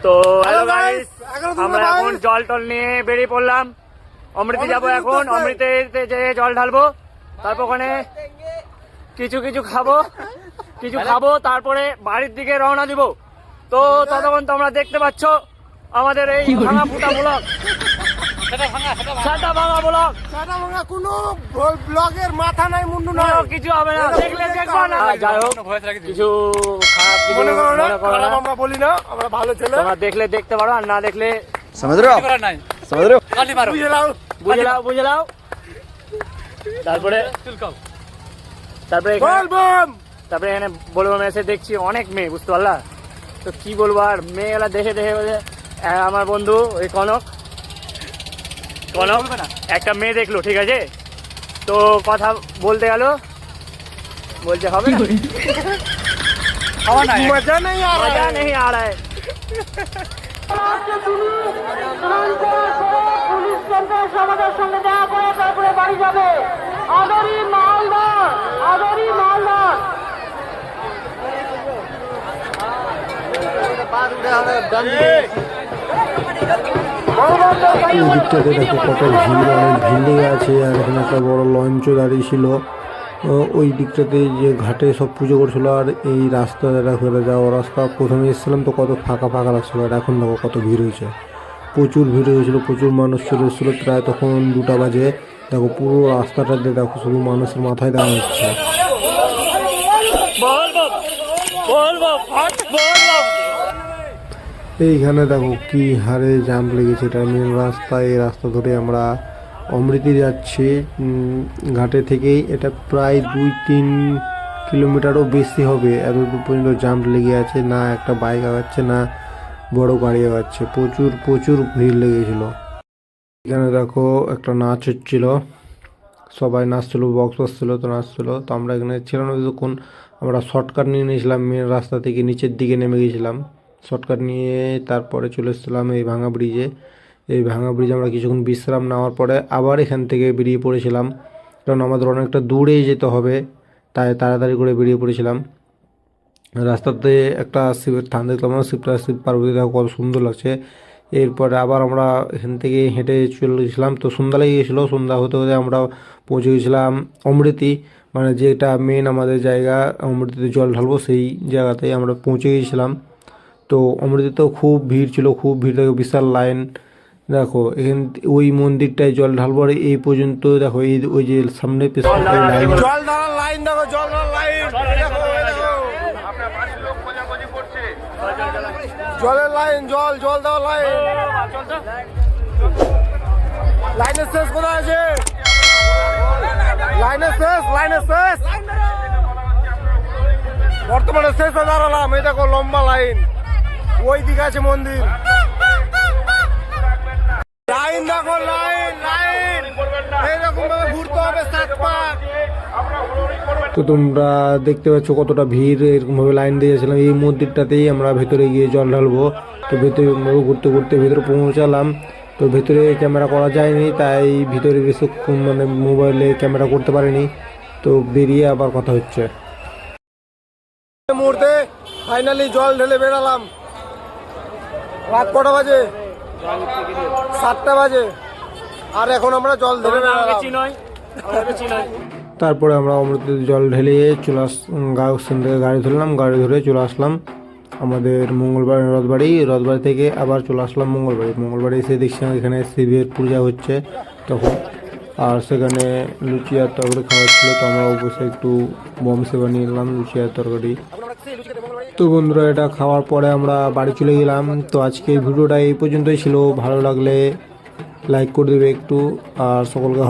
তো hello guys, আমরা এখন জল টল নিয়ে বেরিয়ে পড়লাম। অমৃতে যাবো এখন, অমৃতে যে জল ঢালবো, তারপর ওখানে কিছু খাবো, তারপরে বাড়ির দিকে রওনা দিব। তো ততক্ষণ তোমরা দেখতে পাচ্ছ আমাদের এই ভাঙা ফুটা ব্লগ, সাটা ভাঙা ব্লগ, কোনো ব্লগের মাথা নাই, মুন্ডু নাই, কিছু হবে না, দেখলে দেখবো না। যাই হোক, কিছু খারাপ মনে করো না, আমরা বলি না, আমরা ভালো ছেলে। তোমরা দেখলে দেখতে পারো, আর না দেখলে বুঝে নাও। তারপরে এখানে বলবো, এসে দেখছি অনেক মেয়ে, বুঝতে পারলা? তো কি বলবো, আর মেয়েগুলা দেখে আমার বন্ধু ওই কনক একটা মেয়ে দেখলো, ঠিক আছে, তো কথা বলতে গেল, বলছে হবে না, মজা নেই आ रहा है। সমাজের সঙ্গে দেখা করে তারপরে বাড়ি যাবে। আদরি মালদার এই দিকটাতে দেখো কত ভিড়, অনেক ভিড় লেগে আছে। আর এখানে একটা বড় লঞ্চ দাঁড়িয়ে ছিল ওই দিকটাতে, যে ঘাটে সব পুজো করছিল। আর এই রাস্তা দেখো, যাওয়ার রাস্তা, প্রথমে এসেছিলাম তো কত ফাঁকা লাগছিল, আর এখন দেখো কত ভিড় হয়েছে, প্রচুর ভিড় হয়েছিল, প্রচুর মানুষ চলে এসেছিলো। প্রায় তখন 2টা বাজে। দেখো পুরো রাস্তাটাতে দেখো শুধু মানুষের মাথায় দাঁড়ানো হচ্ছে। এইখানে দেখো কি হারে জাম্প লেগেছে, এটা মেন রাস্তা। এই রাস্তা ধরে আমরা অমৃতি যাচ্ছি ঘাটে থেকেই। এটা প্রায় 2-3 কিলোমিটারও বেশি হবে, এত দূর পর্যন্ত জাম্প লেগে আছে। না একটা বাইক আগাচ্ছে, না বড় গাড়ি আগাচ্ছে, প্রচুর ভিড় লেগেছিল। এখানে দেখো একটা নাচ হচ্ছিল, সবাই নাচছিল, বক্স বাজছিল, তো নাচছিল। তো আমরা এখানে ছিলাম না তখন, আমরা শর্টকাট নিয়ে নিয়েছিলাম, মেন রাস্তা থেকে নিচের দিকে নেমে গেছিলাম। শর্টকাট নিয়ে তারপরে চলে এসেছিলাম এই ভাঙা ব্রিজে। এই ভাঙা ব্রিজে আমরা কিছুক্ষণ বিশ্রাম নেওয়ার পরে আবার এখান থেকে বেরিয়ে পড়েছিলাম, কারণ আমাদের অনেকটা দূরে যেতে হবে, তাই তাড়াতাড়ি করে বেরিয়ে পড়েছিলাম। রাস্তাতে একটা শিবের থান দেখলাম, শিব পার্বতী, দেখো কত সুন্দর লাগছে। এরপরে আবার আমরা এখান থেকে হেঁটে চলে গেছিলাম। তো সন্ধ্যা লেগে গেছিলো, সন্ধ্যা হতে আমরা পৌঁছে গেছিলাম অমৃতি, মানে যেটা মেন আমাদের জায়গা, অমৃতিতে জল ঢালবো সেই জায়গাতেই আমরা পৌঁছে গেছিলাম। তো অমৃতিতেও খুব ভিড় ছিল, খুব ভিড়, দেখো বিশাল লাইন। দেখো এখান ওই মন্দিরটায় জল ঢালবো, আর এই পর্যন্ত দেখো এই ওই যে সামনে লাইন, জল ঢালার লাইন দেখো, জল ঢালার লাইন, জলের লাইন, জল দেওয়ার লাইন। লাইনের শেষ কোথায় আছে? লাইনের শেষ বর্তমানে শেষে দাঁড়ালাম। এই দেখো লম্বা লাইন, ওই দিকে আছে মন্দির। লাইন দেখো, লাইন এইরকম ভাবে ঘুরতে হবে 7 পাক। তো তোমরা দেখতে পাচ্ছ কতটা ভিড়, এরকমভাবে লাইন দিয়েছিলাম। এই মন্দিরটাতেই আমরা ভেতরে গিয়ে জল ঢালবো। তো ভেতরে ঘুরতে ভেতরে পৌঁছালাম। তো ভেতরে ক্যামেরা করা যায়নি, তাই ভিতরে বেশিক্ষণ মানে মোবাইলে ক্যামেরা করতে পারিনি। তো বেরিয়ে আবার কথা হচ্ছে। মুহূর্তে ফাইনালি জল ঢেলে বেরালাম। রাত কটা বাজে? 7টা বাজে। আর এখন আমরা জল ঢেলে বেরালাম। তারপরে আমরা অমৃতের জল ঢেলে গাড়ি ধরলাম, গাড়ি ধরে চলে আসলাম আমাদের মঙ্গলবার রথবাড়ি থেকে আবার চলে আসলাম মঙ্গলবাড়ি এসে দেখছিলাম এখানে শিবের পূজা হচ্ছে তখন। আর সেখানে লুচি আর তরকারি খাওয়া ছিল, তো আমরা অবশ্যই একটু বমসে বানিয়ে নিলাম লুচি আর তরকারি। তো বন্ধুরা, এটা খাওয়ার পরে আমরা বাড়ি চলে গেলাম। তো আজকে ভিডিওটা এই পর্যন্তই ছিল, ভালো লাগলে লাইক করে দেবে একটু, আর সকলকে